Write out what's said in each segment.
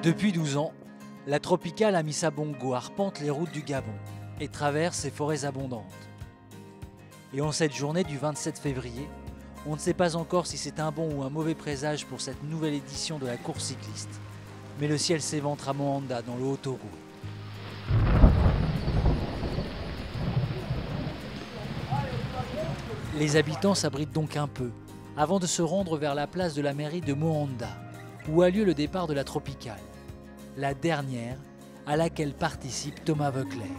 Depuis 12 ans, la Tropicale Amissa Bongo arpente les routes du Gabon et traverse ses forêts abondantes. Et en cette journée du 27 février, on ne sait pas encore si c'est un bon ou un mauvais présage pour cette nouvelle édition de la course cycliste. Mais le ciel s'éventre à Moanda, dans le Haut-Togo. Les habitants s'abritent donc un peu, avant de se rendre vers la place de la mairie de Moanda, où a lieu le départ de la Tropicale, la dernière à laquelle participe Thomas Voeckler.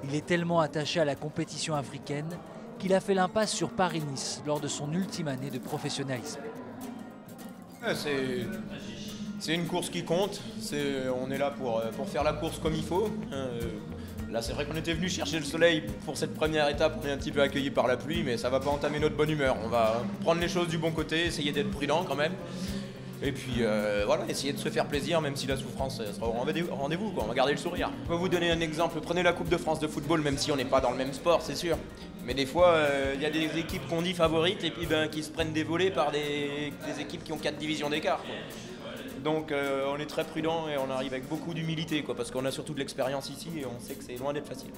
Il est tellement attaché à la compétition africaine qu'il a fait l'impasse sur Paris-Nice lors de son ultime année de professionnalisme. C'est une course qui compte, on est là pour faire la course comme il faut. Là c'est vrai qu'on était venu chercher le soleil pour cette première étape, on est un petit peu accueillis par la pluie, mais ça va pas entamer notre bonne humeur. On va prendre les choses du bon côté, essayer d'être prudent quand même. Et puis voilà, essayer de se faire plaisir, même si la souffrance sera au rendez-vous, quoi. On va garder le sourire. Je peux vous donner un exemple, prenez la Coupe de France de football, même si on n'est pas dans le même sport, c'est sûr. Mais des fois, il y a des équipes qu'on dit favorites et puis qui se prennent des volets par des équipes qui ont 4 divisions d'écart. Donc on est très prudent et on arrive avec beaucoup d'humilité, parce qu'on a surtout de l'expérience ici et on sait que c'est loin d'être facile.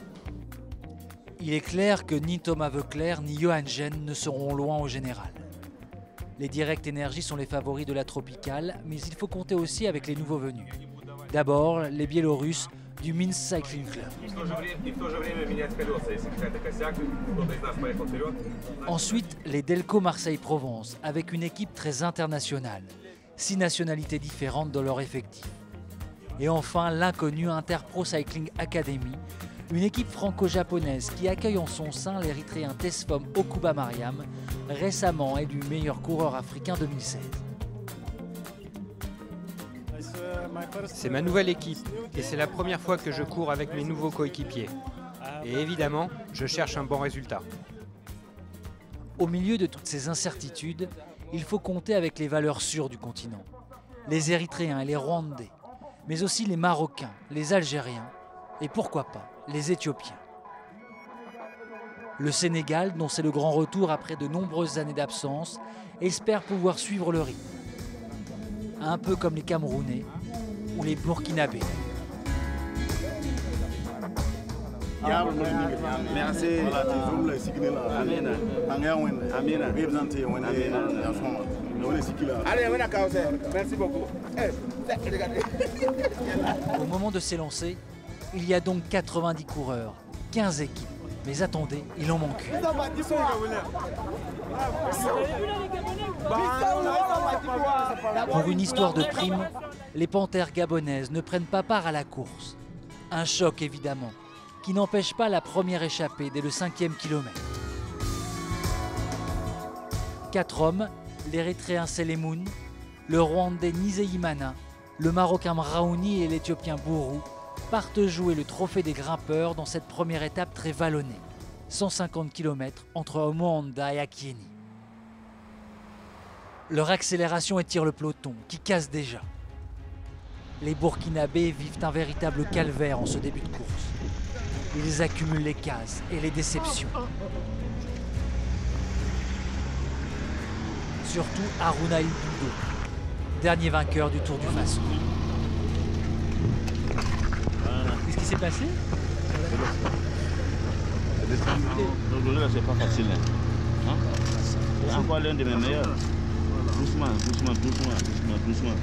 Il est clair que ni Thomas Voeckler ni Johan Gen ne seront loin au général. Les Direct Energy sont les favoris de la Tropicale, mais il faut compter aussi avec les nouveaux venus. D'abord, les Biélorusses du Minsk Cycling Club. Ensuite, les Delco Marseille-Provence, avec une équipe très internationale, 6 nationalités différentes dans leur effectif. Et enfin, l'inconnu Interpro Cycling Academy, une équipe franco-japonaise qui accueille en son sein l'Érythréen Tesfom Okuba Mariam, récemment élu meilleur coureur africain 2016. C'est ma nouvelle équipe et c'est la première fois que je cours avec mes nouveaux coéquipiers. Et évidemment, je cherche un bon résultat. Au milieu de toutes ces incertitudes, il faut compter avec les valeurs sûres du continent. Les Érythréens et les Rwandais, mais aussi les Marocains, les Algériens et pourquoi pas les Éthiopiens. Le Sénégal, dont c'est le grand retour après de nombreuses années d'absence, espère pouvoir suivre le rythme. Un peu comme les Camerounais ou les Burkinabés. Merci. Merci beaucoup. Au moment de s'élancer, il y a donc 90 coureurs, 15 équipes. Mais attendez, il en manque une. Pour une histoire de prime, les panthères gabonaises ne prennent pas part à la course. Un choc évidemment, qui n'empêche pas la première échappée dès le 5e kilomètre. 4 hommes, l'Érythréen Selemoun, le Rwandais Nizeyimana, le Marocain Mraouni et l'Éthiopien Bourou, partent jouer le trophée des grimpeurs dans cette première étape très vallonnée. 150 km entre Moanda et Akieni. Leur accélération étire le peloton, qui casse déjà. Les Burkinabés vivent un véritable calvaire en ce début de course. Ils accumulent les cases et les déceptions. Surtout Haruna Ilbudo, dernier vainqueur du Tour du Faso. Qu'est-ce qui s'est passé? Aujourd'hui, là, c'est pas facile. Hein? C'est encore l'un de mes meilleurs. Doucement, doucement, doucement, doucement, doucement,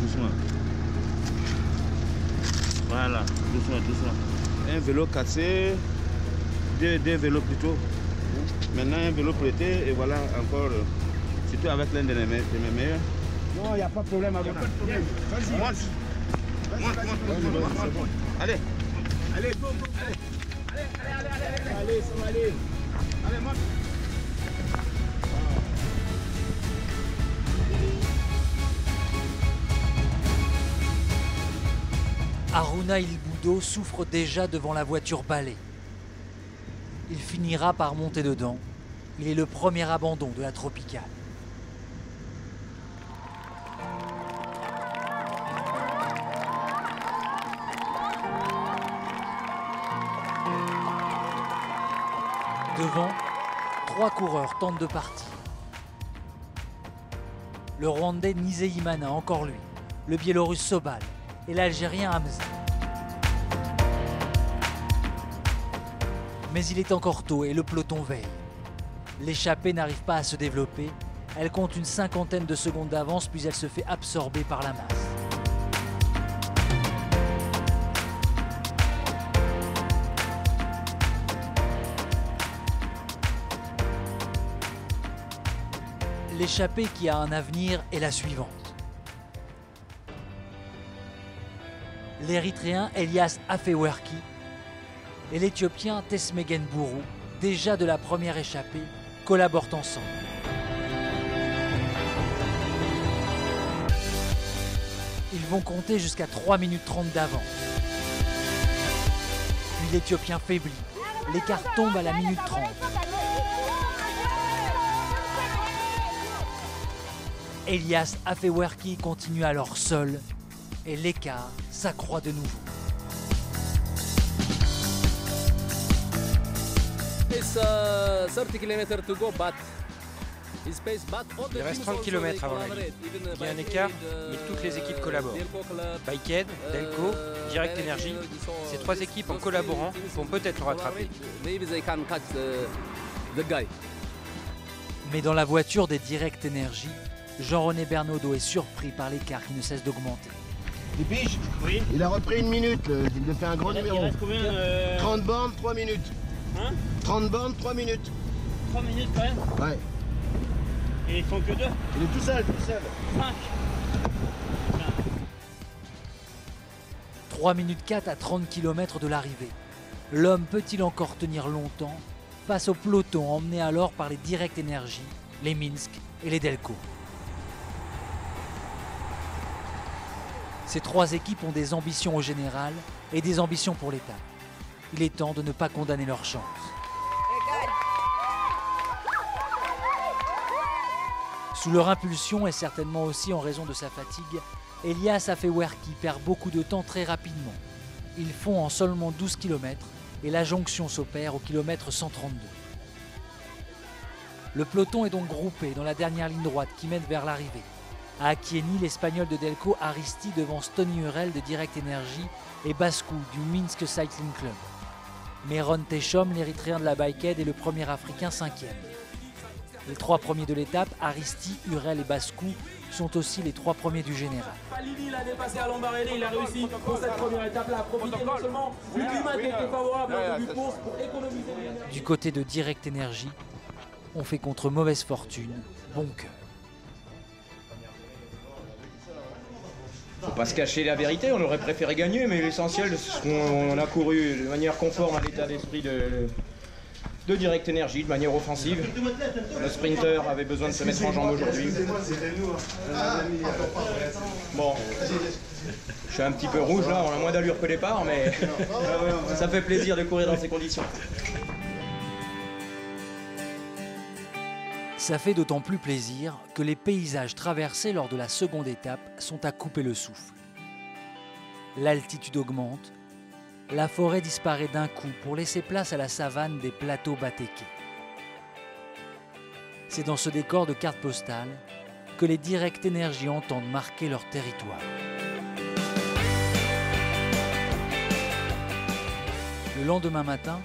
doucement. Voilà, doucement, doucement. Un vélo cassé, deux vélos plutôt. Maintenant, un vélo prêté, et voilà encore, surtout avec l'un de mes meilleurs. Non, il n'y a pas de problème avec ça. Vas-y, monte. Allez. Allez, go, go, allez. Allez, ça va aller. Allez, monte. Haruna Ilbudo souffre déjà devant la voiture balai. Il finira par monter dedans. Il est le premier abandon de la Tropicale. Devant, 3 coureurs tentent de partir. Le Rwandais Nizeyimana, encore lui. Le Biélorusse Sobal. et l'Algérien Hamza. Mais il est encore tôt et le peloton veille. L'échappée n'arrive pas à se développer. Elle compte une cinquantaine de secondes d'avance, puis elle se fait absorber par la masse. L'échappée qui a un avenir est la suivante. L'Érythréen Elias Afewerki et l'Éthiopien Tesmegen Bourou, déjà de la première échappée, collaborent ensemble. Ils vont compter jusqu'à 3 minutes 30 d'avance. Puis l'Éthiopien faiblit. L'écart tombe à la minute 30. Elias Afewerki continue alors seul et l'écart s'accroît de nouveau. Il reste 30 km avant la ligne. Il y a un écart, mais toutes les équipes collaborent. Bikehead, Delco, Direct Energy, ces 3 équipes en collaborant vont peut-être le rattraper. Mais dans la voiture des Direct Energy, Jean-René Bernaudot est surpris par l'écart qui ne cesse d'augmenter. Piche, oui. Il a repris 1 minute, il a fait un gros numéro. Il reste combien 30 bornes, 3 minutes. Hein 30 bornes, 3 minutes. 3 minutes quand même. Ouais. Et ils font que 2. Il est tout seul, tout seul. 5. 3 minutes 4 à 30 km de l'arrivée. L'homme peut-il encore tenir longtemps face au peloton emmené alors par les Direct Energy, les Minsk et les Delco? Ces 3 équipes ont des ambitions au général et des ambitions pour l'étape. Il est temps de ne pas condamner leur chance. Sous leur impulsion et certainement aussi en raison de sa fatigue, Elias Afewerki perd beaucoup de temps très rapidement. Ils font en seulement 12 km et la jonction s'opère au kilomètre 132. Le peloton est donc groupé dans la dernière ligne droite qui mène vers l'arrivée. À Akieni, l'Espagnol de Delco Aristi devance Tony Hurel de Direct Energy et Baskou du Minsk Cycling Club. Meron Techom, l'Érythréen de la Bikehead, est le premier Africain 5e. Les 3 premiers de l'étape, Aristi, Hurel et Baskou, sont aussi les 3 premiers du général. Falini l'a dépassé à Lambarelli, il a réussi pour cette première étape-là à profiter non seulement du climat qui était favorable en début de course pour économiser l'énergie. Du côté de Direct Energy, on fait contre mauvaise fortune, bon cœur. Faut pas se cacher la vérité, on aurait préféré gagner, mais l'essentiel, c'est qu'on a couru de manière conforme à l'état d'esprit de Direct Energy, de manière offensive. Le sprinter avait besoin de se mettre en jambe aujourd'hui. Bon, je suis un petit peu rouge là, on a moins d'allure que départ, mais ça fait plaisir de courir dans ces conditions. Ça fait d'autant plus plaisir que les paysages traversés lors de la seconde étape sont à couper le souffle. L'altitude augmente, la forêt disparaît d'un coup pour laisser place à la savane des plateaux batékés. C'est dans ce décor de carte postale que les Direct Energy entendent marquer leur territoire. Le lendemain matin,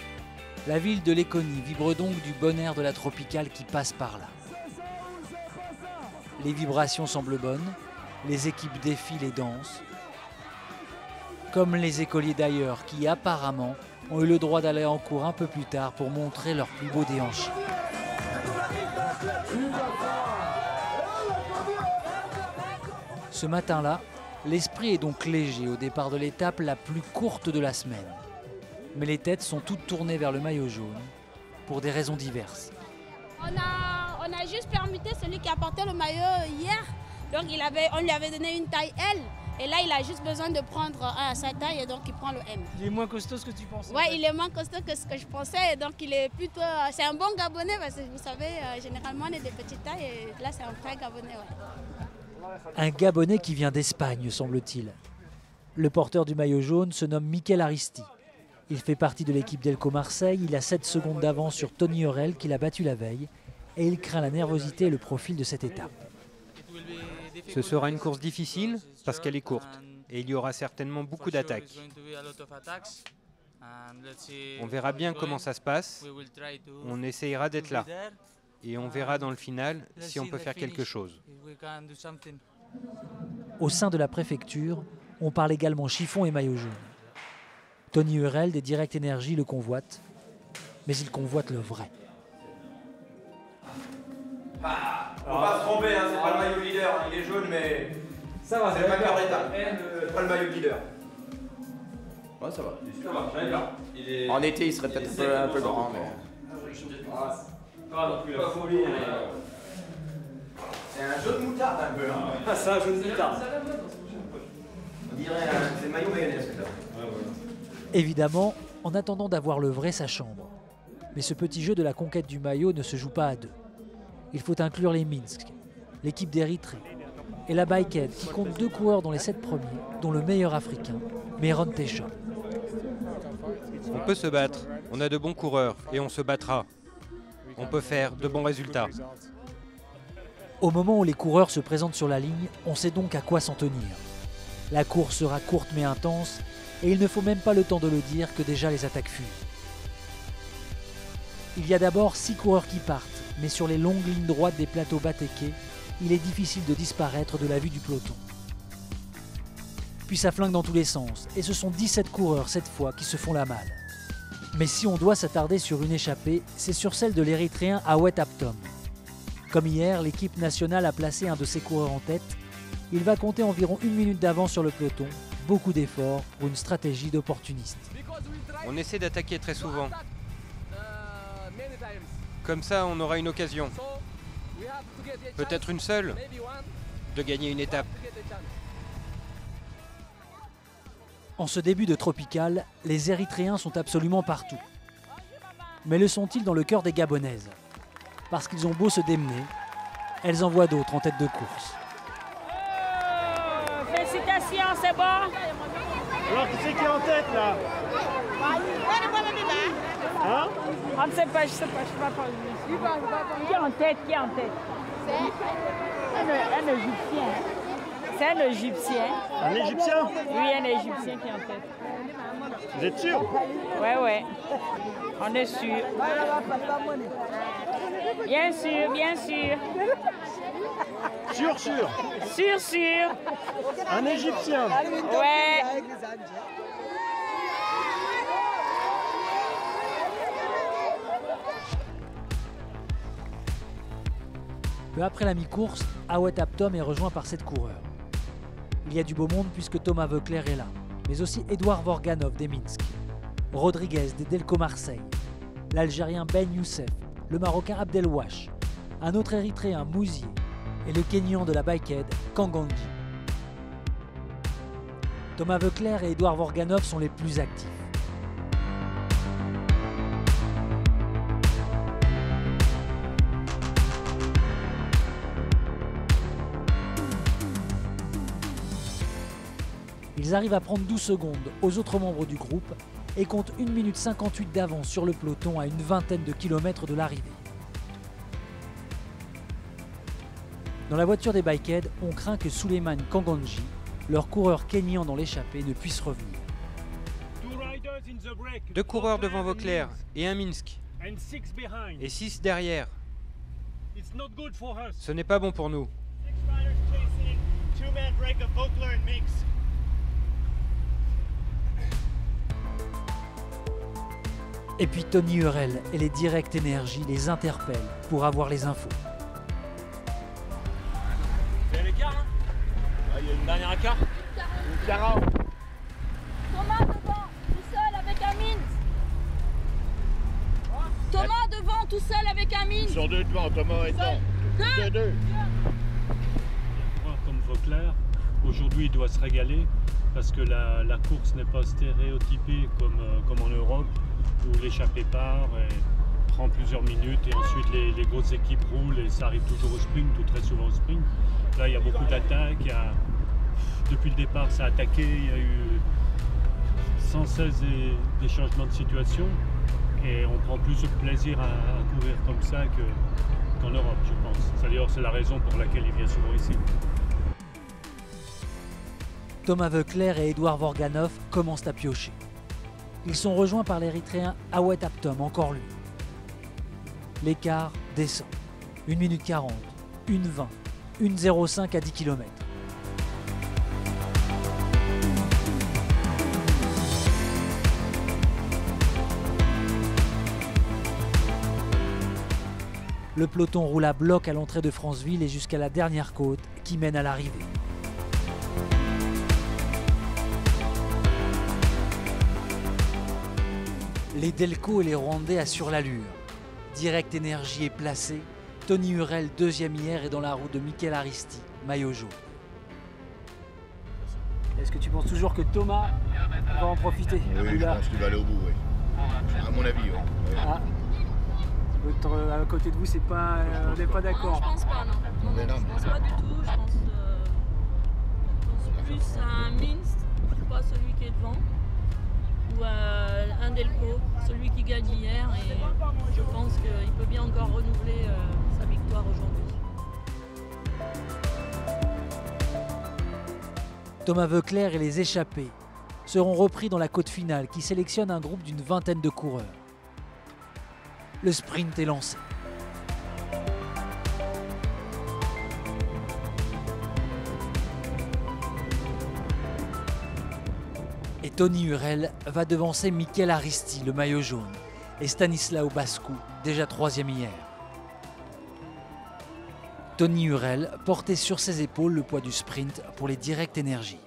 la ville de Léconie vibre donc du bon air de la tropicale qui passe par là. Les vibrations semblent bonnes, les équipes défilent et dansent, comme les écoliers d'ailleurs qui apparemment ont eu le droit d'aller en cours un peu plus tard pour montrer leur plus beau déhanché. Ce matin-là, l'esprit est donc léger au départ de l'étape la plus courte de la semaine. Mais les têtes sont toutes tournées vers le maillot jaune, pour des raisons diverses. On a juste permuté celui qui a porté le maillot hier, donc on lui avait donné une taille L, et là il a juste besoin de prendre un à sa taille, et donc il prend le M. Il est moins costaud que tu pensais. Ouais, il est moins costaud que ce que je pensais, et donc il est plutôt... c'est un bon Gabonais, parce que vous savez, généralement on est des petites tailles, et là c'est un vrai Gabonais, ouais. Un Gabonais qui vient d'Espagne, semble-t-il. Le porteur du maillot jaune se nomme Mikel Aristi. Il fait partie de l'équipe Delco Marseille, il a 7 secondes d'avance sur Tony Hurel qui l'a battu la veille et il craint la nervosité et le profil de cette étape. Ce sera une course difficile parce qu'elle est courte. et il y aura certainement beaucoup d'attaques. On verra bien comment ça se passe, on essayera d'être là, et on verra dans le final si on peut faire quelque chose. Au sein de la préfecture, on parle également chiffon et maillot jaune. Tony Hurel des Direct Energy le convoite, mais il convoite le vrai. Faut pas se tromper, hein, c'est pas le maillot leader, il est jaune mais ça va, c'est le même quart d'étape, c'est pas le maillot leader. Ouais, ça va. En été il serait peut-être un peu grand mais... C'est un jaune moutarde un peu. Hein. C'est un jaune moutarde. On dirait c'est le maillot mayonnaise. Évidemment, en attendant d'avoir le vrai sa chambre. Mais ce petit jeu de la conquête du maillot ne se joue pas à deux. Il faut inclure les Minsk, l'équipe d'Érythrée, et la Bikehead qui compte 2 coureurs dans les 7 premiers, dont le meilleur africain, Meron Tesha. On peut se battre, on a de bons coureurs et on se battra. On peut faire de bons résultats. Au moment où les coureurs se présentent sur la ligne, on sait donc à quoi s'en tenir. La course sera courte mais intense, et il ne faut même pas le temps de le dire que déjà les attaques fusent. Il y a d'abord 6 coureurs qui partent, mais sur les longues lignes droites des plateaux Bateke, il est difficile de disparaître de la vue du peloton. Puis ça flingue dans tous les sens, et ce sont 17 coureurs cette fois qui se font la malle. Mais si on doit s'attarder sur une échappée, c'est sur celle de l'Érythréen Awet Aptom. Comme hier, l'équipe nationale a placé un de ses coureurs en tête. Il va compter environ 1 minute d'avance sur le peloton, beaucoup d'efforts pour une stratégie d'opportuniste. On essaie d'attaquer très souvent. Comme ça, on aura une occasion. Peut-être une seule, de gagner une étape. En ce début de Tropical, les Érythréens sont absolument partout. Mais le sont-ils dans le cœur des Gabonaises? Parce qu'ils ont beau se démener, elles en voient d'autres en tête de course. Félicitations, c'est bon. Alors, qui c'est qui est en tête là? Hein? On ne sait pas, je sais pas, je ne sais pas. Qui est en tête? Qui est en tête? Un Égyptien. C'est un Égyptien. Un Égyptien? Oui, un Égyptien qui est en tête. Vous êtes sûr? Ouais, ouais. On est sûr. Bien sûr, bien sûr. Sûr, sûr. Sûr, sûr. Un Égyptien? Ouais. Peu après la mi-course, Awet Aptom est rejoint par 7 coureurs. Il y a du beau monde puisque Thomas Voeckler est là, mais aussi Edouard Vorganov des Minsk, Rodriguez des Delco Marseille, l'Algérien Ben Youssef, le Marocain Abdelwash, un autre Érythréen Mouzier et le Kenyan de la Bikehead Kanganji. Thomas Voeckler et Edouard Vorganov sont les plus actifs. Ils arrivent à prendre 12 secondes aux autres membres du groupe et comptent 1 minute 58 d'avance sur le peloton à une vingtaine de kilomètres de l'arrivée. Dans la voiture des Bikehead, on craint que Suleiman Kanganji, leur coureur kényan dans l'échappée, ne puisse revenir. 2 coureurs devant Voeckler et un Minsk. Et 6 derrière. Ce n'est pas bon pour nous. Et puis Tony Hurel et les Direct Energy les interpellent pour avoir les infos. Il y a l'écart, hein? Il y a une dernière écart. Une Cara. Thomas devant, tout seul avec un Minsk. Thomas devant, tout seul avec un Minsk. Ils sont 2 devant, Thomas et Tom. 2-2. Comme Voeckler, aujourd'hui il doit se régaler parce que la course n'est pas stéréotypée comme en Europe, où l'échappée part et prend plusieurs minutes et ensuite les grosses équipes roulent et ça arrive toujours au sprint ou très souvent au sprint. Là il y a beaucoup d'attaques, depuis le départ ça a attaqué, il y a eu sans cesse des changements de situation et on prend plus de plaisir à courir comme ça qu'en Europe je pense. D'ailleurs c'est la raison pour laquelle il vient souvent ici. Thomas Voeckler et Edouard Vorganov commencent à piocher. Ils sont rejoints par l'Érythréen Awet Aptom, encore lui. L'écart descend. 1 minute 40, 1:20, 1:05 à 10 km. Le peloton roule à bloc à l'entrée de Franceville et jusqu'à la dernière côte qui mène à l'arrivée. Les Delco et les Rwandais assurent l'allure. Direct Énergie est placé. Tony Hurel, deuxième hier, est dans la roue de Mikel Aristi, maillot jaune. Est-ce que tu penses toujours que Thomas va en profiter? Oui, je pense qu'il va aller au bout, oui. À mon avis, oui. Ah. À côté de vous, c'est pas, on n'est pas d'accord. Je pense pas, non. Je pense pas du tout. Je pense plus à un Minsk, pas celui qui est devant, ou à un Delco, celui qui gagne hier. Et je pense qu'il peut bien encore renouveler sa victoire aujourd'hui. Thomas Voeckler et les échappés seront repris dans la côte finale qui sélectionne un groupe d'une vingtaine de coureurs. Le sprint est lancé. Et Tony Hurel va devancer Mikel Aristi, le maillot jaune, et Stanislao Bascu, déjà troisième hier. Tony Hurel portait sur ses épaules le poids du sprint pour les Direct Énergie.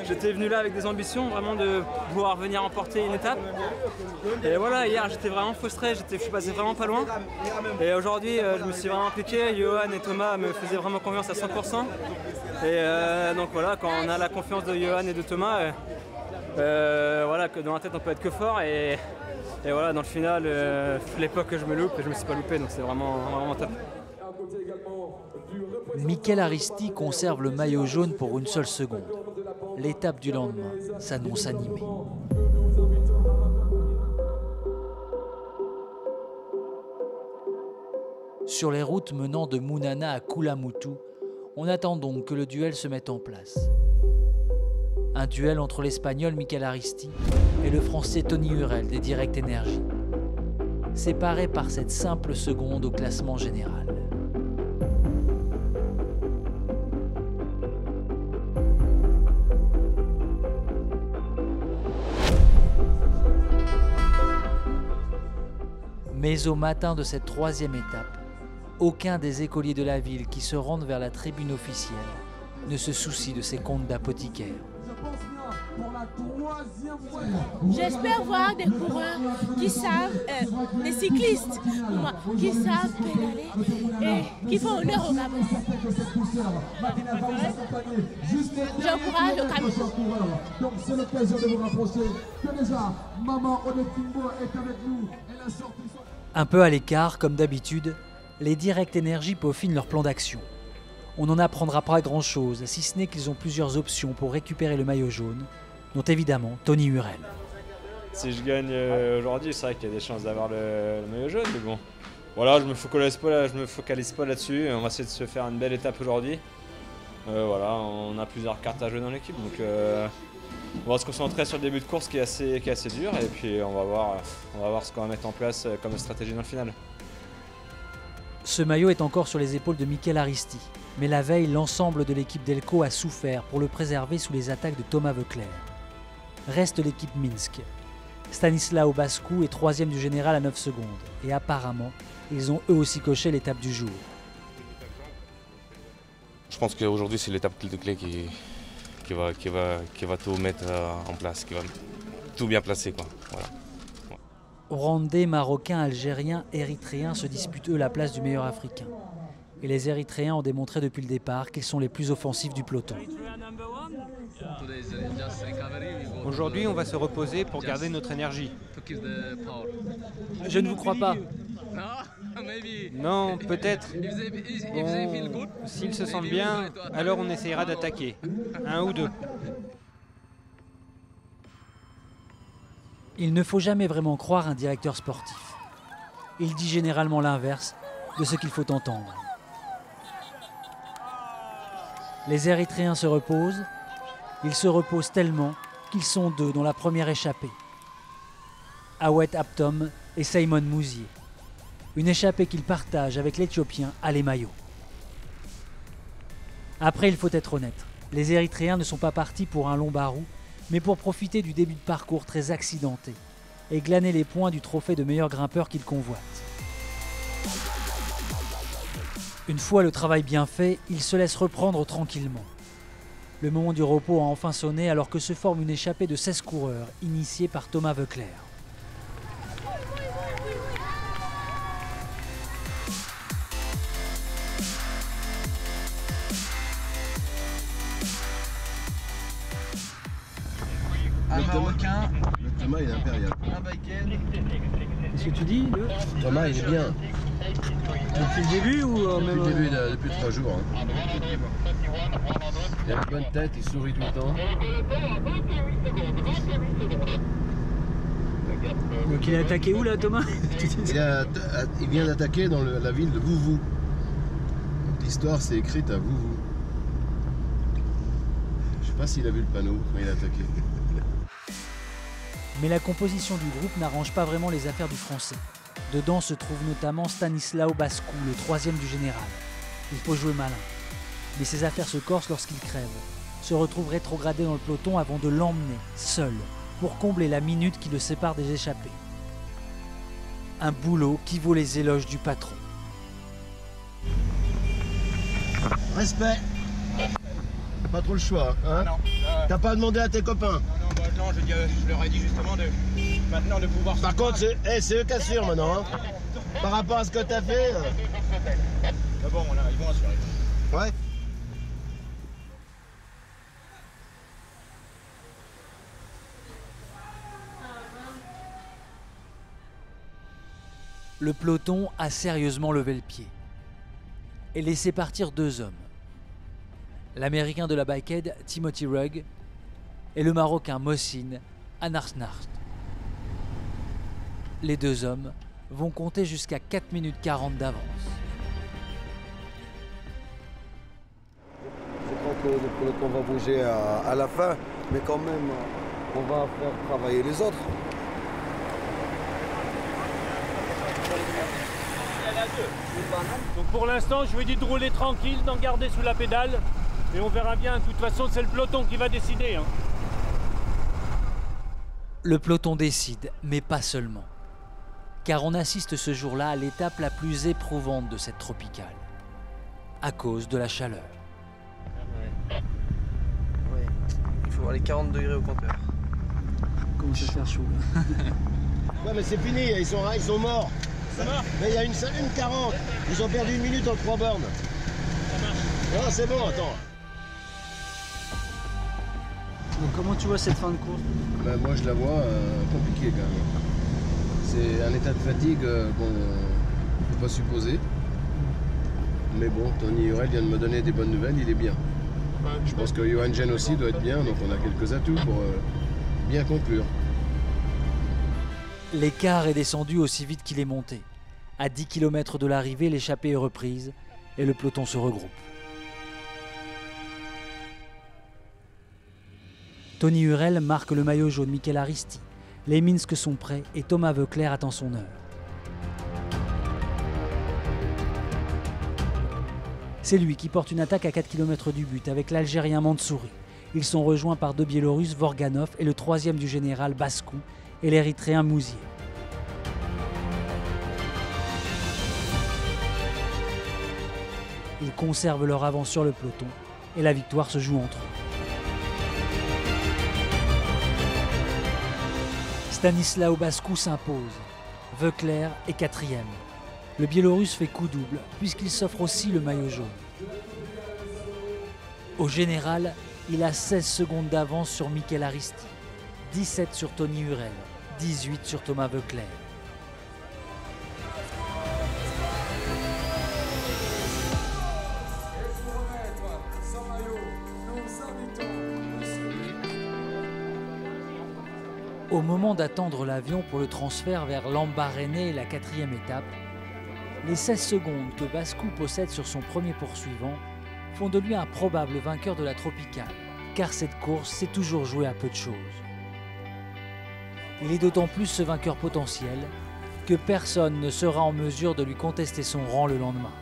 J'étais venu là avec des ambitions vraiment de pouvoir venir emporter une étape. Et voilà, hier j'étais vraiment frustré, je suis passé vraiment pas loin. Et aujourd'hui je me suis vraiment impliqué, Johan et Thomas me faisaient vraiment confiance à 100%. Et donc voilà, quand on a la confiance de Johan et de Thomas, voilà, que dans la tête on peut être que fort. Et voilà, dans le final, l'époque que je me loupe, et je me suis pas loupé, donc c'est vraiment top. Mikel Aristi conserve le maillot jaune pour une seule seconde. L'étape du lendemain s'annonce animée. Sur les routes menant de Mounana à Koulamoutou, on attend donc que le duel se mette en place. Un duel entre l'Espagnol Mikel Aristi et le Français Tony Hurel des Direct Énergie, séparés par cette simple seconde au classement général. Mais au matin de cette troisième étape, aucun des écoliers de la ville qui se rendent vers la tribune officielle ne se soucie de ses comptes d'apothicaire. J'espère voir des coureurs qui savent, des cyclistes qui savent pédaler et qui font honneur au Gabon. J'encourage le Cameroun. Donc c'est l'occasion de vous rapprocher que déjà maman Onetimbo est avec nous. Elle a sorti son... Un peu à l'écart, comme d'habitude, les Direct Énergie peaufinent leur plan d'action. On n'en apprendra pas grand-chose, si ce n'est qu'ils ont plusieurs options pour récupérer le maillot jaune, dont évidemment Tony Hurel. Si je gagne aujourd'hui, c'est vrai qu'il y a des chances d'avoir le maillot jaune, mais bon. Voilà, je me focalise pas là-dessus. On va essayer de se faire une belle étape aujourd'hui. Voilà, on a plusieurs cartes à jouer dans l'équipe, donc on va se concentrer sur le début de course qui est assez dur, et puis on va voir ce qu'on va mettre en place comme stratégie dans le final. Ce maillot est encore sur les épaules de Mikel Aristi, mais la veille, l'ensemble de l'équipe Delco a souffert pour le préserver sous les attaques de Thomas Voeckler. Reste l'équipe Minsk. Stanislao Bascu est troisième du général à 9 secondes, et apparemment, ils ont eux aussi coché l'étape du jour. Je pense qu'aujourd'hui c'est l'étape clé qui va tout mettre en place, qui va tout bien placer, quoi. Voilà. Rwandais, Marocains, Algériens, Érythréens se disputent eux la place du meilleur Africain. Et les Érythréens ont démontré depuis le départ qu'ils sont les plus offensifs du peloton. Aujourd'hui, on va se reposer pour garder notre énergie. Je ne vous crois pas. Non, peut-être. Bon, s'ils se sentent bien, alors on essayera d'attaquer. Un ou deux. Il ne faut jamais vraiment croire un directeur sportif. Il dit généralement l'inverse de ce qu'il faut entendre. Les Érythréens se reposent, Ils se reposent tellement qu'ils sont deux dans la première échappée. Awet Aptom et Simon Mouzier. Une échappée qu'ils partagent avec l'Éthiopien Ali Mayo. Après, il faut être honnête, les Érythréens ne sont pas partis pour un long barou, mais pour profiter du début de parcours très accidenté et glaner les points du trophée de meilleur grimpeur qu'ils convoitent. Une fois le travail bien fait, ils se laissent reprendre tranquillement. Le moment du repos a enfin sonné alors que se forme une échappée de 16 coureurs, initiée par Thomas Voeckler. Un Marocain. Le Thomas, il est impérial. Un Baiken. Qu'est-ce que tu dis Thomas, il est bien. Depuis le début ou même Depuis le début, depuis 3 jours. Hein. Il a une bonne tête, il sourit tout le temps. Donc il a attaqué où là, Thomas? Il vient d'attaquer dans la ville de Vouvou. L'histoire s'est écrite à Vouvou. Je sais pas s'il a vu le panneau quand il a attaqué. Mais la composition du groupe n'arrange pas vraiment les affaires du Français. Dedans se trouve notamment Stanislao Bascu, le troisième du général. Il faut jouer malin. Mais ses affaires se corsent lorsqu'il crève, se retrouve rétrogradé dans le peloton avant de l'emmener, seul, pour combler la minute qui le sépare des échappés. Un boulot qui vaut les éloges du patron. Respect. T'as pas trop le choix, hein? Non. T'as pas demandé à tes copains? Non, je leur ai dit justement maintenant de pouvoir... Par contre, c'est eux qui assurent maintenant, hein? Par rapport à ce que t'as fait... Mais bon, là, ils vont assurer. Ouais. Le peloton a sérieusement levé le pied et laissé partir 2 hommes. L'Américain de la Bikehead, Timothy Rugg, et le Marocain Mohsin Anarsnart. Les 2 hommes vont compter jusqu'à 4 minutes 40 d'avance. Je crois que le peloton va bouger à la fin, mais quand même, on va faire travailler les autres. Donc pour l'instant, je vous dis de rouler tranquille, d'en garder sous la pédale. Et on verra bien, de toute façon, c'est le peloton qui va décider. Hein. Le peloton décide, mais pas seulement. Car on assiste ce jour-là à l'étape la plus éprouvante de cette tropicale. À cause de la chaleur. Ouais. Il faut voir les 40 degrés au compteur. Commence à faire chaud. Ouais, mais c'est fini, ils sont morts. Mais il y a une 40. Ils ont perdu 1 minute en 3 bornes. Ça marche. Non, c'est bon, attends. Donc comment tu vois cette fin de course? Ben, moi je la vois compliquée quand même. C'est un état de fatigue qu'on ne peut pas supposer. Mais bon, Tony Hurel vient de me donner des bonnes nouvelles, il est bien. Je pense que Johan Gen aussi doit être bien, donc on a quelques atouts pour bien conclure. L'écart est descendu aussi vite qu'il est monté. À 10 km de l'arrivée, l'échappée est reprise et le peloton se regroupe. Tony Hurel marque le maillot jaune Michael Aristi. Les Minsk sont prêts et Thomas Voeckler attend son heure. C'est lui qui porte une attaque à 4 km du but avec l'Algérien Mansouri. Ils sont rejoints par 2 Biélorusses, Vorganov et le 3e du général Bascu et l'Érythréen Mouzier. Ils conservent leur avance sur le peloton et la victoire se joue entre eux. Stanislao Bascu s'impose. Voeckler est 4e. Le Biélorusse fait coup double puisqu'il s'offre aussi le maillot jaune. Au général, il a 16 secondes d'avance sur Michael Aristi, 17 sur Tony Hurel, 18 sur Thomas Voeckler. Au moment d'attendre l'avion pour le transfert vers Lambaréné, la 4e étape, les 16 secondes que Bascu possède sur son premier poursuivant font de lui un probable vainqueur de la tropicale, car cette course s'est toujours jouée à peu de choses. Il est d'autant plus ce vainqueur potentiel que personne ne sera en mesure de lui contester son rang le lendemain.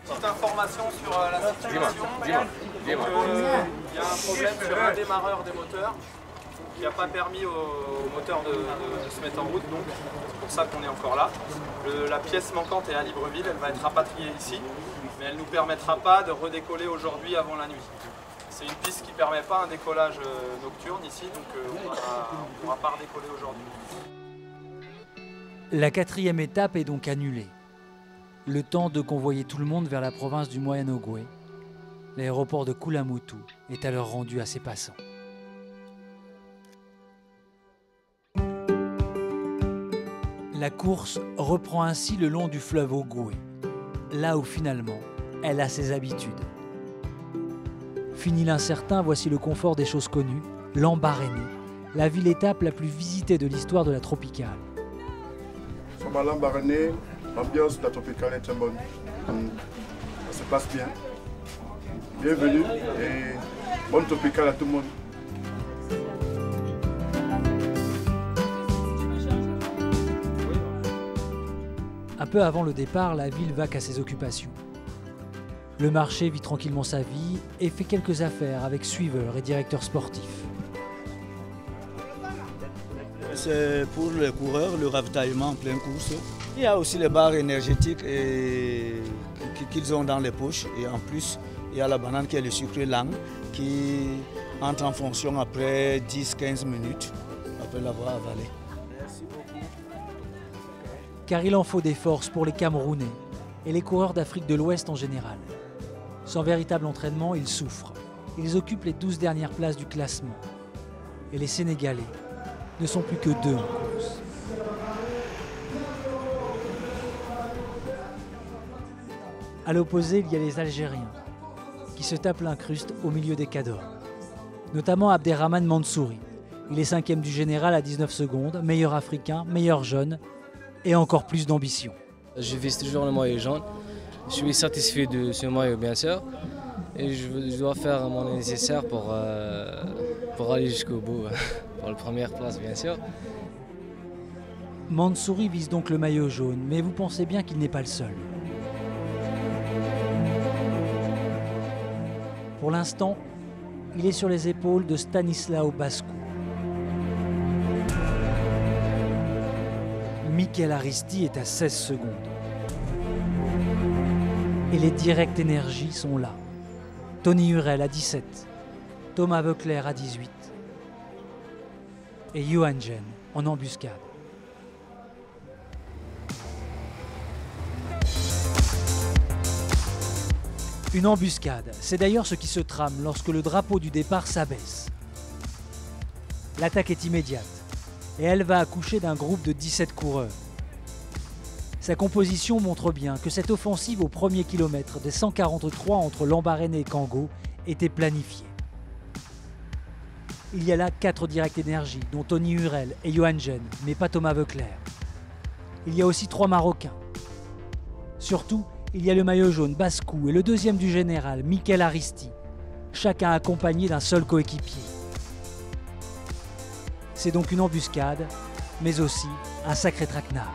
Petite information sur la situation. Il y a un problème sur un démarreur des moteurs qui n'a pas permis au moteur de se mettre en route, donc c'est pour ça qu'on est encore là. La pièce manquante est à Libreville, elle va être rapatriée ici, mais elle ne nous permettra pas de redécoller aujourd'hui avant la nuit. C'est une piste qui ne permet pas un décollage nocturne ici, donc on ne pourra pas redécoller aujourd'hui. La 4e étape est donc annulée. Le temps de convoyer tout le monde vers la province du Moyen-Ogooué. L'aéroport de Koulamoutou est alors rendu à ses passants. La course reprend ainsi le long du fleuve Ogooué, là où finalement elle a ses habitudes. Fini l'incertain, voici le confort des choses connues, Lambaréné, la ville-étape la plus visitée de l'histoire de la tropicale. Sur Lambaréné, l'ambiance de la tropicale est très bonne. Ça se passe bien. Bienvenue et bonne tropicale à tout le monde. Un peu avant le départ, la ville va qu'à ses occupations. Le marché vit tranquillement sa vie et fait quelques affaires avec suiveurs et directeurs sportifs. C'est pour les coureurs, le ravitaillement en pleine course. Il y a aussi les barres énergétiques qu'ils ont dans les poches. Et en plus, il y a la banane qui est le sucre lent qui entre en fonction après 10-15 minutes, après l'avoir avalé. Merci beaucoup. Car il en faut des forces pour les Camerounais et les coureurs d'Afrique de l'Ouest en général. Sans véritable entraînement, ils souffrent. Ils occupent les 12 dernières places du classement. Et les Sénégalais ne sont plus que 2 en course. À l'opposé, il y a les Algériens qui se tapent l'incruste au milieu des cadors. Notamment Abderrahmane Mansouri. Il est 5e du général à 19 secondes, meilleur africain, meilleur jeune et encore plus d'ambition. Je vise toujours le maillot jaune. Je suis satisfait de ce maillot, bien sûr, et je dois faire mon nécessaire pour aller jusqu'au bout, pour la première place, bien sûr. Mansouri vise donc le maillot jaune, mais vous pensez bien qu'il n'est pas le seul. Pour l'instant, il est sur les épaules de Stanislao Bascu. Mikel Aristi est à 16 secondes. Et les Direct Energy sont là. Tony Hurel à 17, Thomas Voeckler à 18 et Johan Gen en embuscade. Une embuscade, c'est d'ailleurs ce qui se trame lorsque le drapeau du départ s'abaisse. L'attaque est immédiate et elle va accoucher d'un groupe de 17 coureurs. Sa composition montre bien que cette offensive au premier kilomètre des 143 entre Lambaréné et Kango était planifiée. Il y a là 4 Direct Energy, dont Tony Hurel et Johan Gen, mais pas Thomas Voeckler. Il y a aussi 3 Marocains. Surtout, il y a le maillot jaune Bascu et le 2e du général, Mikel Aristi, chacun accompagné d'un seul coéquipier. C'est donc une embuscade, mais aussi un sacré traquenard.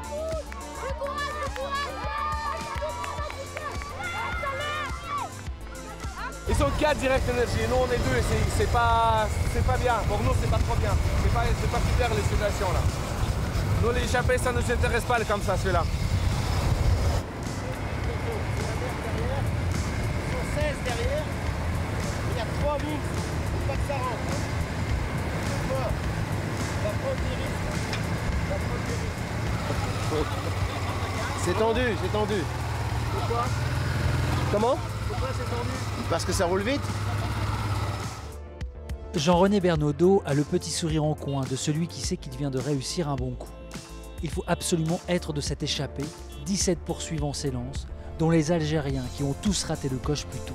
Ils sont 4 Direct Energy, nous on est 2, c'est pas bien. Pour nous c'est pas trop bien. C'est pas super les situations là. Nous les échappés ça nous intéresse pas comme ça celui-là. Ils sont 16 derrière. Il y a 3 moves. Il faut pas que ça rentre. On va prendre des risques. C'est tendu, c'est tendu. Pourquoi? Comment? Pourquoi c'est tendu? Parce que ça roule vite. Jean-René Bernaudot a le petit sourire en coin de celui qui sait qu'il vient de réussir un bon coup. Il faut absolument être de cette échappée. 17 poursuivants s'élancent, dont les Algériens qui ont tous raté le coche plus tôt.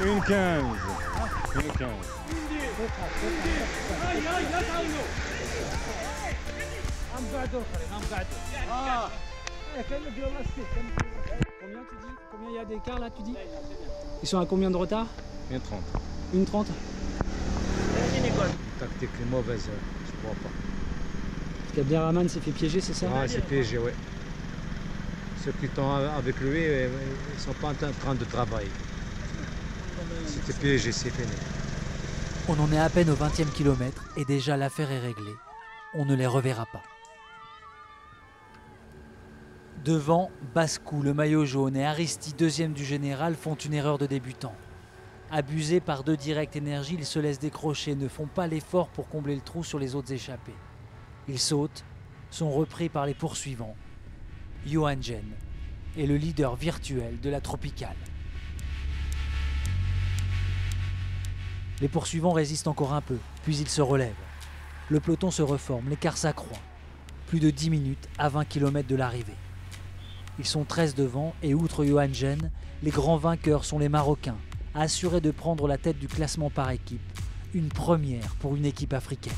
Une 15. Une 15. Combien tu dis? Combien il y a d'écart là, tu dis? Ils sont à combien de retard? 1,30. 1,30. Tactique est mauvaise, je crois pas. Abderrahmane s'est fait piéger, c'est ça? Ah, c'est piégé, oui. Ceux qui sont avec lui, ils ne sont pas en train de travailler. C'était piégé, c'est fini. On en est à peine au 20e kilomètre et déjà l'affaire est réglée. On ne les reverra pas. Devant, Bascou, le maillot jaune, et Aristide, deuxième du général, font une erreur de débutant. Abusés par deux Direct Énergie, ils se laissent décrocher, ne font pas l'effort pour combler le trou sur les autres échappés. Ils sautent, sont repris par les poursuivants. Johan Gen est le leader virtuel de la Tropicale. Les poursuivants résistent encore un peu, puis ils se relèvent. Le peloton se reforme, l'écart s'accroît. Plus de 10 minutes à 20 km de l'arrivée. Ils sont 13 devant et outre Johan Gen, les grands vainqueurs sont les Marocains, assurés de prendre la tête du classement par équipe. Une première pour une équipe africaine.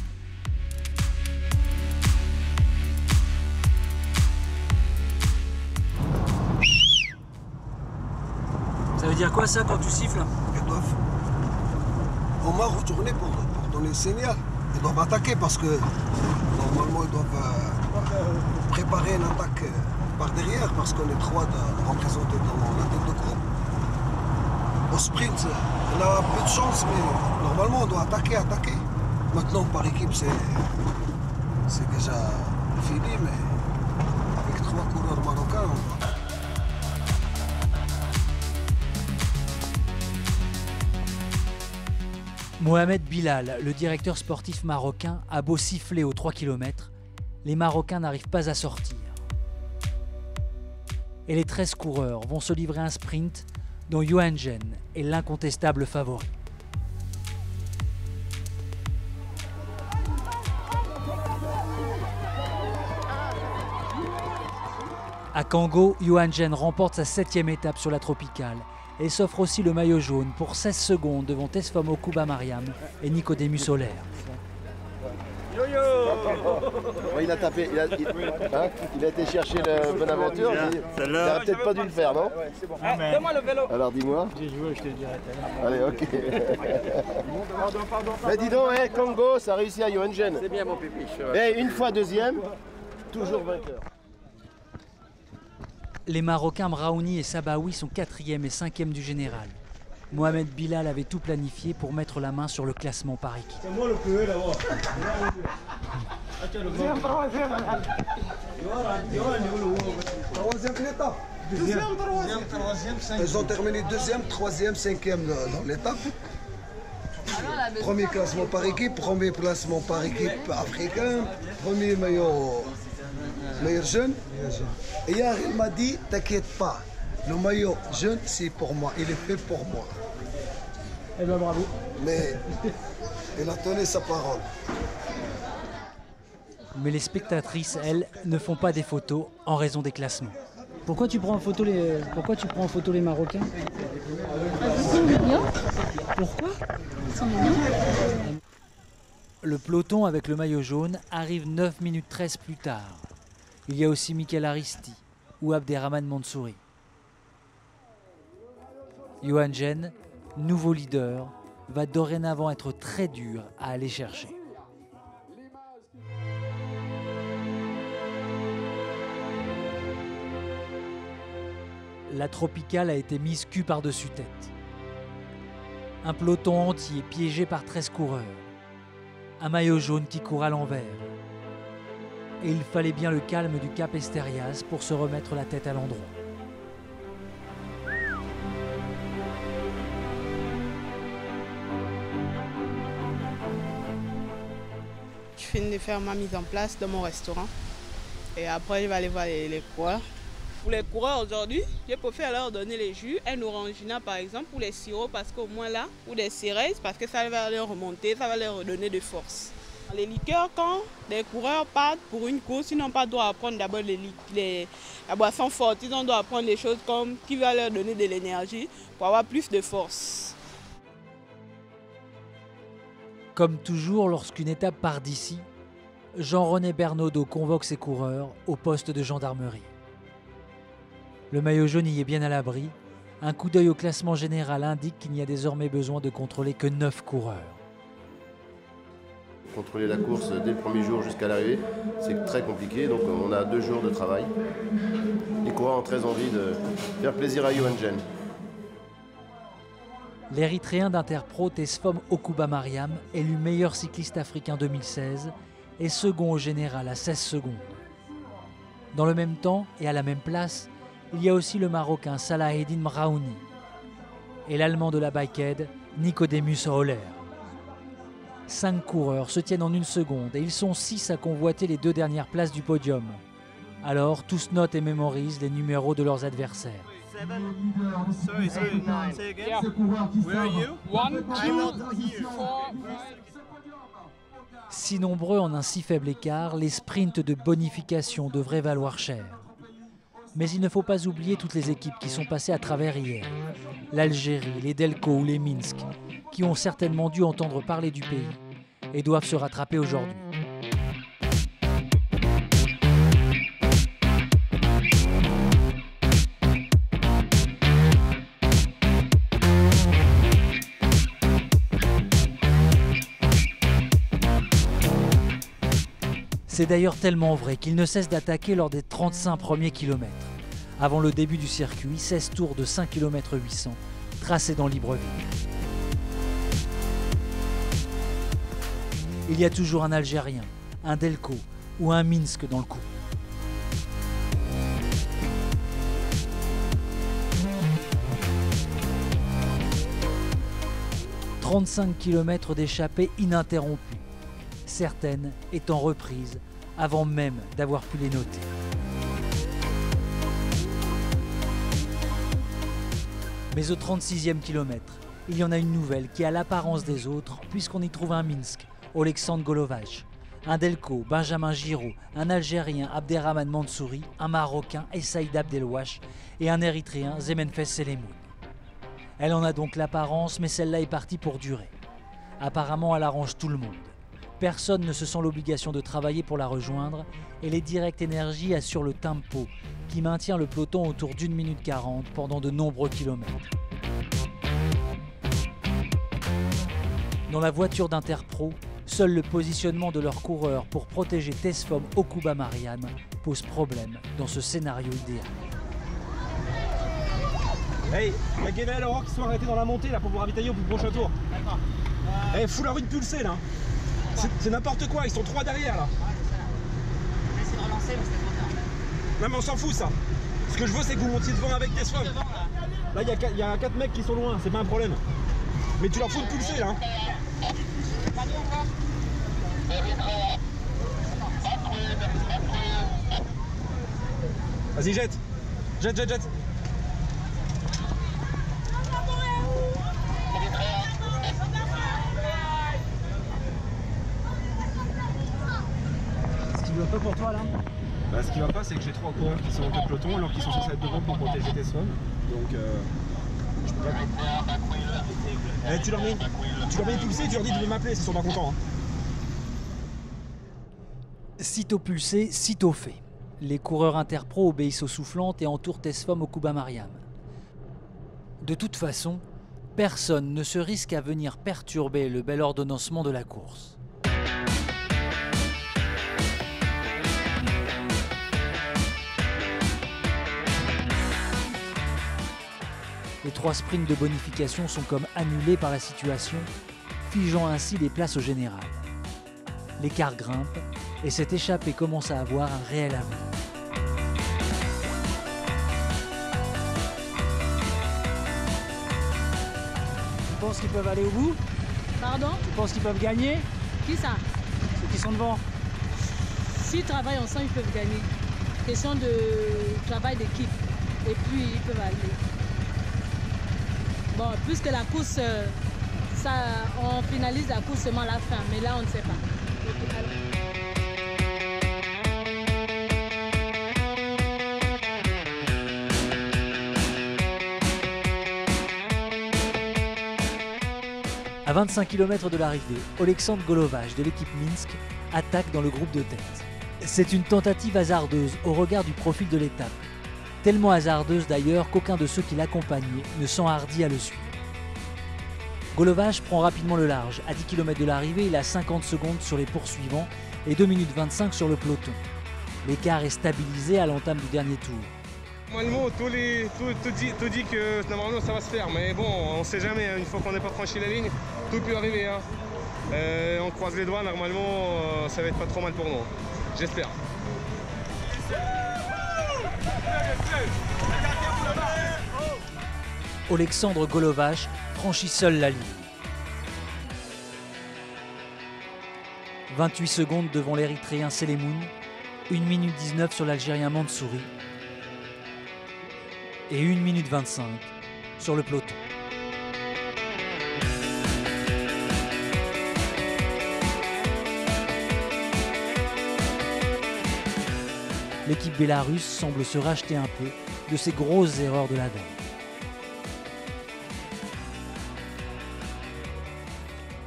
Ça veut dire quoi ça quand tu siffles? Ils doivent au moins retourner pour donner le signal. Ils doivent attaquer parce que normalement ils doivent préparer une attaque par derrière parce qu'on est trois de représenter dans la tête de groupe. Au sprint, on a peu de chance, mais normalement on doit attaquer. Maintenant par équipe c'est déjà fini, mais avec trois coureurs marocains, on doit... Mohamed Bilal, le directeur sportif marocain, a beau siffler aux 3 km, les Marocains n'arrivent pas à sortir. Et les 13 coureurs vont se livrer un sprint dont Johan Gen est l'incontestable favori. À Kango, Johan Gen remporte sa 7e étape sur la Tropicale et s'offre aussi le maillot jaune pour 16 secondes devant Tesfamo Kuba Mariam et Nicodémus Solaire. Ouais, il a tapé, il a été chercher le Bonaventure, il n'aurait peut-être pas dû le faire, non? Donne-moi le vélo. Alors dis-moi. J'ai joué, je te le dirai. Allez, ok. Mais dis donc, Kango, ça a réussi à Johan Gen. C'est bien mon pipiche. Et une fois deuxième, toujours vainqueur. Les Marocains Mraouni et Sabaoui sont 4e et 5e du général. Mohamed Bilal avait tout planifié pour mettre la main sur le classement par équipe. C'est moi le plus haut là-bas. Troisième l'étape. Ils ont terminé deuxième, troisième, cinquième dans l'étape. Premier classement par équipe, premier placement par équipe africain, premier meilleur jeune. Et hier, il m'a dit, t'inquiète pas, le maillot jeune, c'est pour moi, il est fait pour moi. Eh bien, bravo. Mais il a tenu sa parole. Mais les spectatrices, elles, ne font pas des photos en raison des classements. Pourquoi tu prends en photo les Marocains? Ils sont mignons. Pourquoi? Ils sont mignons. Le peloton avec le maillot jaune arrive 9 minutes 13 plus tard. Il y a aussi Michael Aristi ou Abderrahmane Mansouri. Johan Gen, nouveau leader, va dorénavant être très dur à aller chercher. La Tropicale a été mise cul par-dessus tête. Un peloton entier piégé par 13 coureurs. Un maillot jaune qui court à l'envers. Et il fallait bien le calme du Cap Esterias pour se remettre la tête à l'endroit. Je finis de faire ma mise en place dans mon restaurant. Et après, je vais aller voir les coureurs. Pour les coureurs aujourd'hui, je préfère leur donner les jus, un orangina par exemple, pour les sirops, parce qu'au moins là, ou des cérèales, parce que ça va leur remonter, ça va leur donner de force. Les liqueurs, quand les coureurs partent pour une course, ils n'ont pas droit à prendre d'abord la boisson forte, ils ont droit à prendre des choses comme qui va leur donner de l'énergie pour avoir plus de force. Comme toujours lorsqu'une étape part d'ici, Jean-René Bernaudot convoque ses coureurs au poste de gendarmerie. Le maillot jaune y est bien à l'abri. Un coup d'œil au classement général indique qu'il n'y a désormais besoin de contrôler que 9 coureurs. Contrôler la course dès le premier jour jusqu'à l'arrivée, c'est très compliqué, donc on a 2 jours de travail. Les coureurs ont très envie de faire plaisir à Johan Gen. L'Érythréen d'Interpro Tesfom Okuba-Mariam, élu meilleur cycliste africain 2016, est second au général à 16 secondes. Dans le même temps et à la même place, il y a aussi le Marocain Salaheddine Mraouni et l'Allemand de la Bikehead, Nicodemus Holler. 5 coureurs se tiennent en 1 seconde et ils sont 6 à convoiter les 2 dernières places du podium. Alors tous notent et mémorisent les numéros de leurs adversaires. Si nombreux en un si faible écart, les sprints de bonification devraient valoir cher. Mais il ne faut pas oublier toutes les équipes qui sont passées à travers hier. L'Algérie, les Delco ou les Minsk, qui ont certainement dû entendre parler du pays et doivent se rattraper aujourd'hui. C'est d'ailleurs tellement vrai qu'il ne cesse d'attaquer lors des 35 premiers kilomètres. Avant le début du circuit, 16 tours de 5 km 800, tracés dans Libreville. Il y a toujours un Algérien, un Delco ou un Minsk dans le coup. « 35 km d'échappée ininterrompue, certaines étant reprises avant même d'avoir pu les noter. Mais au 36e kilomètre, il y en a une nouvelle qui a l'apparence des autres puisqu'on y trouve un Minsk, Oleksandr Golovaj, un Delco, Benjamin Giraud, un Algérien, Abderrahmane Mansouri, un Marocain, Essaïd Abdelwash et un Érythréen, Zemenfes Selemoun. Elle en a donc l'apparence, mais celle-là est partie pour durer. Apparemment, elle arrange tout le monde. Personne ne se sent l'obligation de travailler pour la rejoindre et les Direct Energy assurent le tempo qui maintient le peloton autour d'1 minute 40 pendant de nombreux kilomètres. Dans la voiture d'Interpro, seul le positionnement de leur coureur pour protéger Tesfom Okuba-Mariam pose problème dans ce scénario idéal. Hey, il y a Guével et Aurore qui sont arrêtés dans la montée là pour vous ravitailler au prochain tour. D'accord. Hey, fous la rue de pulser là. C'est n'importe quoi, ils sont 3 derrière là. On essaie de relancer mais c'est trop tard. Non mais on s'en fout ça. Ce que je veux c'est que vous montiez devant avec Tesfom. Là il y a 4 mecs qui sont loin, c'est pas un problème. Mais tu leur fous de pulser là. Vas-y jette. Jette. Pas pour toi là. Bah, ce qui va pas c'est que j'ai 3 coureurs qui sont en tête de peloton alors qu'ils sont censés être devant pour protéger Tesfom. Donc je peux pas. Tu leur mets pulsé et tu leur dis de m'appeler s'ils sont pas contents. Hein. Sitôt pulsé, sitôt fait. Les coureurs Interpro obéissent aux soufflantes et entourent Tesfom Okuba-Mariam. De toute façon, personne ne se risque à venir perturber le bel ordonnancement de la course. Les 3 sprints de bonification sont comme annulés par la situation, figeant ainsi les places au général. L'écart grimpe et cette échappée commence à avoir un réel avenir. Tu penses qu'ils peuvent aller au bout? Pardon? Tu penses qu'ils peuvent gagner? Qui ça? Ceux qui sont devant. S'ils travaillent ensemble, ils peuvent gagner. Question de travail d'équipe. Et puis, ils peuvent aller. Bon, puisque la course, on finalise la course seulement à la fin, mais là, on ne sait pas. À 25 km de l'arrivée, Oleksandr Golovaj de l'équipe Minsk attaque dans le groupe de tête. C'est une tentative hasardeuse au regard du profil de l'étape. tellement hasardeuse d'ailleurs qu'aucun de ceux qui l'accompagnaient ne s'enhardit à le suivre. Golovash prend rapidement le large. À 10 km de l'arrivée, il a 50 secondes sur les poursuivants et 2 minutes 25 sur le peloton. L'écart est stabilisé à l'entame du dernier tour. Normalement, tout dit que normalement ça va se faire, mais bon, on ne sait jamais. Une fois qu'on n'est pas franchi la ligne, tout peut arriver. Hein. On croise les doigts, normalement, ça va être pas trop mal pour nous. J'espère. Oleksandr Golovash franchit seul la ligne. 28 secondes devant l'Érythréen Selemoun, 1 minute 19 sur l'Algérien Mansouri et 1 minute 25 sur le peloton. L'équipe bélarusse semble se racheter un peu de ses grosses erreurs de la veille.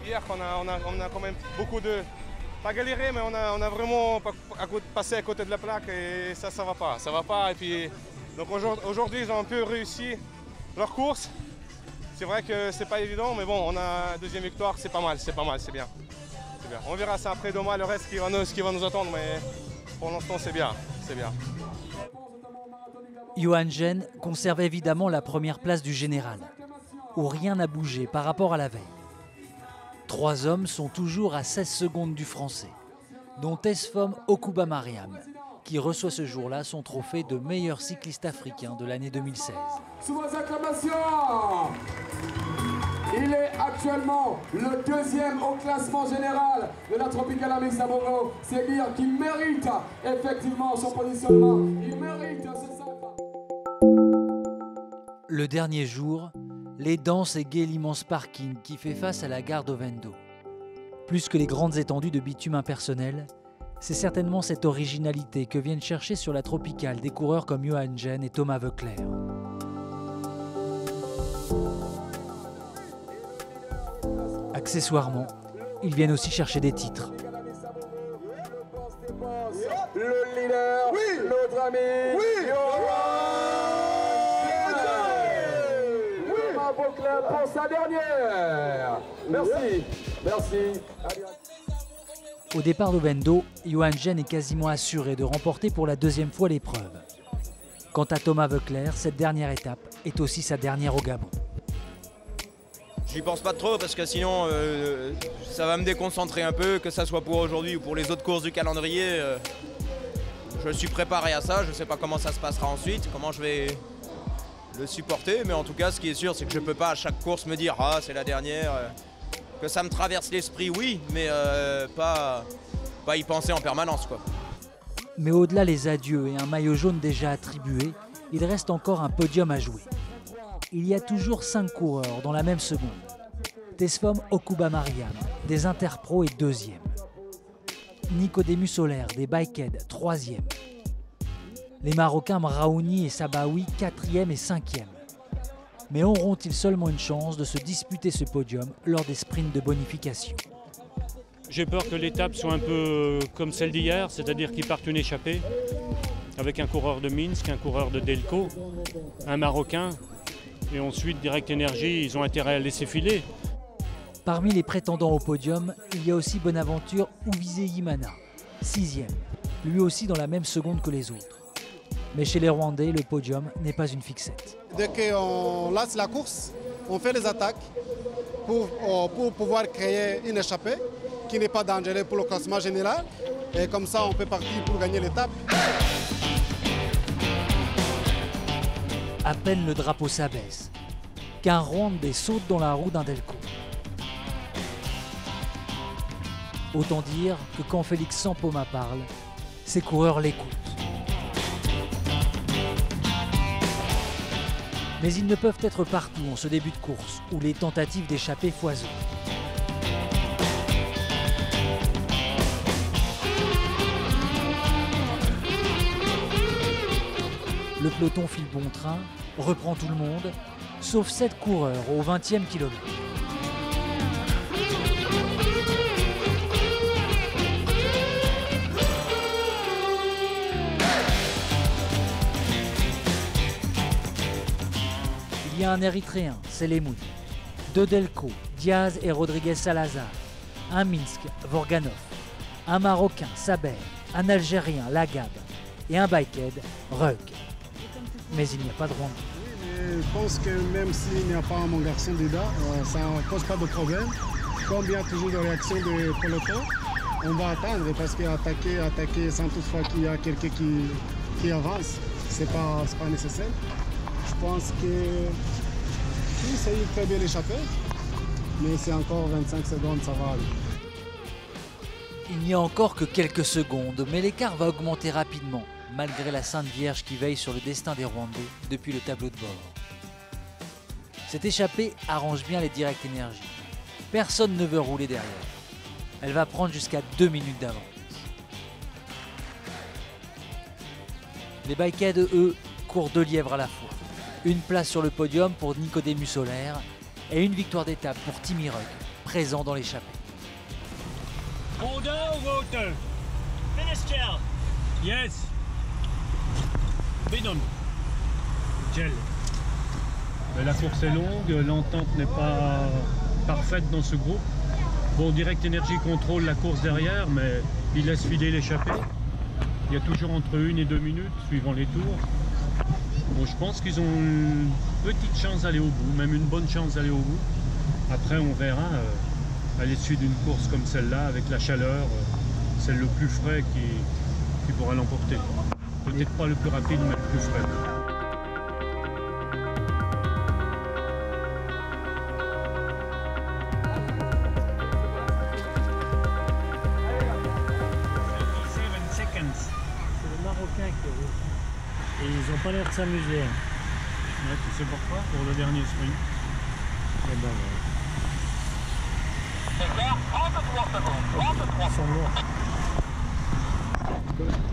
Hier, on a quand même beaucoup de... Pas galéré, mais on a vraiment passé à côté de la plaque et ça va pas. Ça va pas. Et puis, donc aujourd'hui, ils ont un peu réussi leur course. C'est vrai que c'est pas évident, mais bon, on a deuxième victoire, c'est pas mal, c'est bien. On verra ça après demain, le reste ce qui va nous attendre, mais pour l'instant, c'est bien. Johan Gen conserve évidemment la première place du général, où rien n'a bougé par rapport à la veille. 3 hommes sont toujours à 16 secondes du français, dont Tesfom Okubamariam, qui reçoit ce jour-là son trophée de meilleur cycliste africain de l'année 2016. Sous vos acclamations, il est actuellement le 2e au classement général de la Tropicana Mix Amoro. C'est dire qu'il mérite effectivement son positionnement. Il mérite ce sacre. Le dernier jour, les danses égaient l'immense parking qui fait face à la gare d'Ovendo. Plus que les grandes étendues de bitume impersonnel, c'est certainement cette originalité que viennent chercher sur la tropicale des coureurs comme Johan Gen et Thomas Voeckler. Accessoirement, ils viennent aussi chercher des titres. Le leader, oui, notre ami, oui, Thomas Voeckler pour sa dernière. Merci. Au départ d'Ovendo, Johan Gen est quasiment assuré de remporter pour la 2e fois l'épreuve. Quant à Thomas Voeckler, cette dernière étape est aussi sa dernière au Gabon. J'y pense pas trop parce que sinon ça va me déconcentrer un peu, que ça soit pour aujourd'hui ou pour les autres courses du calendrier. Je suis préparé à ça, je sais pas comment ça se passera ensuite, comment je vais le supporter, mais en tout cas ce qui est sûr c'est que je peux pas à chaque course me dire ah c'est la dernière, que ça me traverse l'esprit oui, mais pas y penser en permanence quoi. Mais au-delà les adieux et un maillot jaune déjà attribué, il reste encore un podium à jouer. Il y a toujours 5 coureurs dans la même seconde. Tesfom Okubamariam, des Interpro, est 2e. Nicodémus Soler, des Bikehead, 3e. Les Marocains Mraouni et Sabaoui, 4e et 5e. Mais auront-ils seulement une chance de se disputer ce podium lors des sprints de bonification? J'ai peur que l'étape soit un peu comme celle d'hier, c'est-à-dire qu'ils partent une échappée, avec un coureur de Minsk, un coureur de Delco, un Marocain, et ensuite Direct Energy, ils ont intérêt à laisser filer. Parmi les prétendants au podium, il y a aussi Bonaventure Uwizeyimana, 6e, lui aussi dans la même seconde que les autres. Mais chez les Rwandais, le podium n'est pas une fixette. Dès qu'on lance la course, on fait les attaques pour pouvoir créer une échappée qui n'est pas dangereuse pour le classement général. Et comme ça, on peut partir pour gagner l'étape. À peine le drapeau s'abaisse, qu'un Rwandais saute dans la roue d'un Delco. Autant dire que quand Félix Sampoma parle, ses coureurs l'écoutent. Mais ils ne peuvent être partout en ce début de course, où les tentatives d'échapper foisonnent. Le peloton file bon train, reprend tout le monde, sauf 7 coureurs au 20e kilomètre. y a un Érythréen, Selemoun, 2 Delco, Diaz et Rodriguez Salazar, un Minsk, Vorganov, un Marocain, Saber, un Algérien, Lagab, et un Biked, Rug. Mais il n'y a pas de Rwandais. Je pense que même s'il n'y a pas mon garçon dedans, ça ne pose pas de problème. Comme il y a toujours des réactions de peloton, on va attendre parce qu'attaquer sans toutefois qu'il y a quelqu'un qui avance, c'est pas nécessaire. Je pense que oui, ça y est très bien échappé, mais c'est encore 25 secondes, ça va aller. Il n'y a encore que quelques secondes, mais l'écart va augmenter rapidement, malgré la Sainte Vierge qui veille sur le destin des Rwandais depuis le tableau de bord. Cette échappée arrange bien les Direct Energy. Personne ne veut rouler derrière. Elle va prendre jusqu'à 2 minutes d'avance. Les Biked, eux, courent 2 lièvres à la fois. Une place sur le podium pour Nicodémus Solaire et une victoire d'étape pour Timmy Rug, présent dans l'échappée. Order ou water? Finish gel. Yes. Bidon. Gel. Mais la course est longue, l'entente n'est pas parfaite dans ce groupe. Bon, Direct Energy contrôle la course derrière, mais il laisse filer l'échappée. Il y a toujours entre 1 et 2 minutes, suivant les tours. Bon, je pense qu'ils ont une petite chance d'aller au bout, même une bonne chance d'aller au bout. Après, on verra à l'issue d'une course comme celle-là, avec la chaleur, c'est le plus frais qui pourra l'emporter. Peut-être pas le plus rapide, mais le plus frais. C'est le Marocain qui roule. Et ils n'ont pas l'air de s'amuser. Ouais, tu sais pourquoi? Pour le dernier sprint. Eh ben, ouais. Ils sont lourds.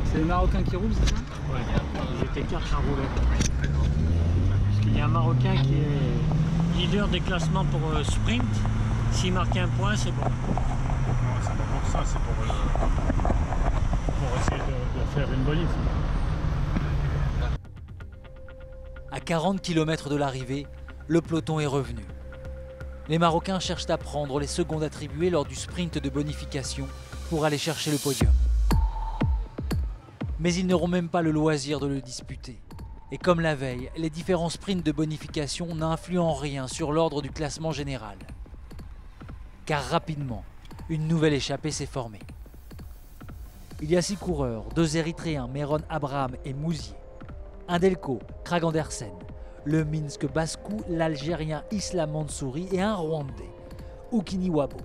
C'est les Marocains qui roulent, c'est ça? Ouais. Ils étaient 4 à rouler. Parce qu'il y a un Marocain qui est leader des classements pour sprint. S'il marque un point, c'est bon. Ouais, c'est pas pour ça, c'est pour essayer de faire une bonif. À 40 km de l'arrivée, le peloton est revenu. Les Marocains cherchent à prendre les secondes attribuées lors du sprint de bonification pour aller chercher le podium. Mais ils n'auront même pas le loisir de le disputer. Et comme la veille, les différents sprints de bonification n'influent en rien sur l'ordre du classement général. Car rapidement, une nouvelle échappée s'est formée. Il y a 6 coureurs, 2 Érythréens, Meron Abraham et Mouzier, un Delco, Krag Andersen, le Minsk Baskou, l'Algérien Islam Mansouri et un Rwandais, Ukini Wabo.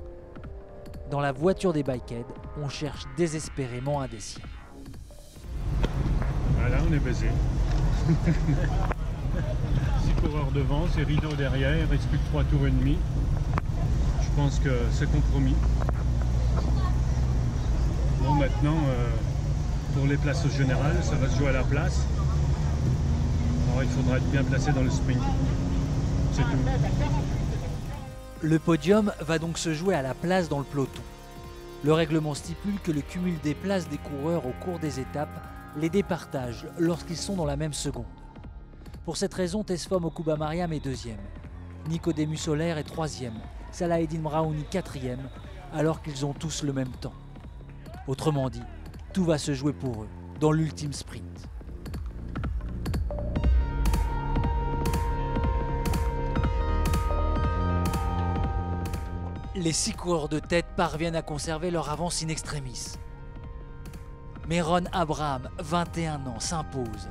Dans la voiture des Biked, on cherche désespérément un des siens. Voilà, on est baisé. 6 coureurs devant, c'est rideau derrière, il reste plus que 3 tours et demi. Je pense que c'est compromis. Bon, maintenant, pour les places au général, ça va se jouer à la place. Alors il faudra être bien placé dans le sprint. C'est tout. Le podium va donc se jouer à la place dans le peloton. Le règlement stipule que le cumul des places des coureurs au cours des étapes les départage lorsqu'ils sont dans la même seconde. Pour cette raison, Tesfom Okuba Mariam est 2e, Nicodémus Solaire est 3e, Salaheddine Mraouni 4e, alors qu'ils ont tous le même temps. Autrement dit, tout va se jouer pour eux dans l'ultime sprint. Les 6 coureurs de tête parviennent à conserver leur avance in extremis. Meron Abraham, 21 ans, s'impose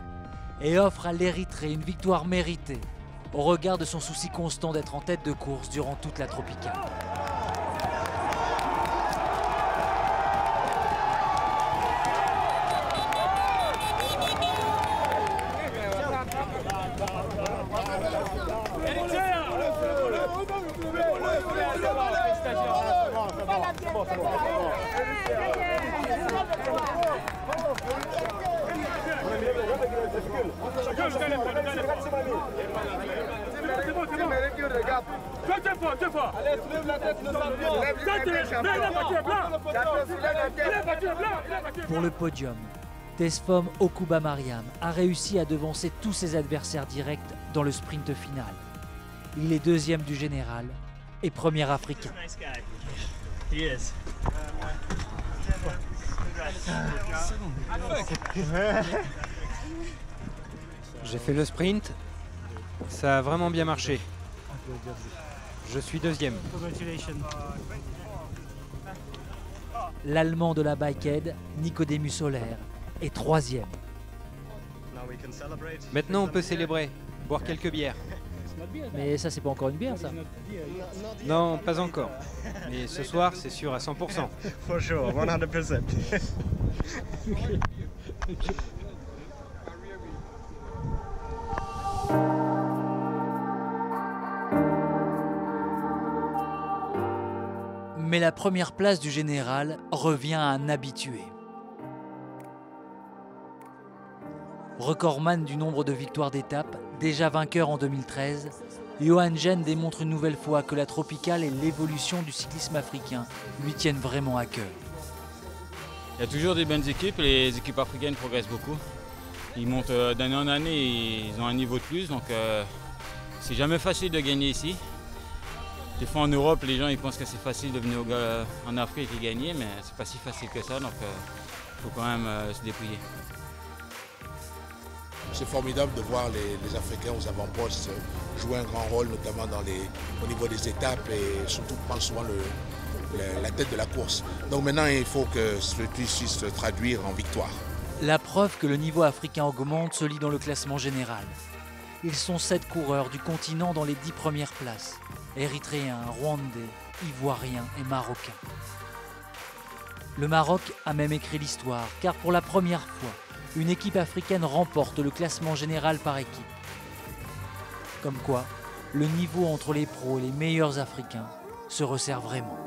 et offre à l'Érythrée une victoire méritée au regard de son souci constant d'être en tête de course durant toute la tropicale. Pour le podium, Tesfom Okuba Mariam a réussi à devancer tous ses adversaires directs dans le sprint final. Il est deuxième du général et premier africain. J'ai fait le sprint, ça a vraiment bien marché. Je suis deuxième. L'Allemand de la Bikehead, Nicodemus Soler, est troisième. Maintenant on peut célébrer, boire quelques bières. Mais ça, c'est pas encore une bière, ça. Non, pas encore. Mais ce soir, c'est sûr à 100%. For sure, 100%. Mais la première place du général revient à un habitué. Recordman du nombre de victoires d'étape, déjà vainqueur en 2013, Johan Gen démontre une nouvelle fois que la tropicale et l'évolution du cyclisme africain lui tiennent vraiment à cœur. Il y a toujours des bonnes équipes, les équipes africaines progressent beaucoup. Ils montent d'année en année, et ils ont un niveau de plus, donc c'est jamais facile de gagner ici. Des fois en Europe, les gens ils pensent que c'est facile de venir en Afrique et gagner, mais c'est pas si facile que ça, donc il faut quand même se dépouiller. C'est formidable de voir les Africains aux avant-postes jouer un grand rôle, notamment au niveau des étapes et surtout prendre souvent la tête de la course. Donc maintenant, il faut que ce puisse se traduire en victoire. La preuve que le niveau africain augmente se lit dans le classement général. Ils sont 7 coureurs du continent dans les 10 premières places. Érythréens, Rwandais, Ivoiriens et Marocains. Le Maroc a même écrit l'histoire, car pour la première fois, une équipe africaine remporte le classement général par équipe. Comme quoi, le niveau entre les pros et les meilleurs Africains se resserre vraiment.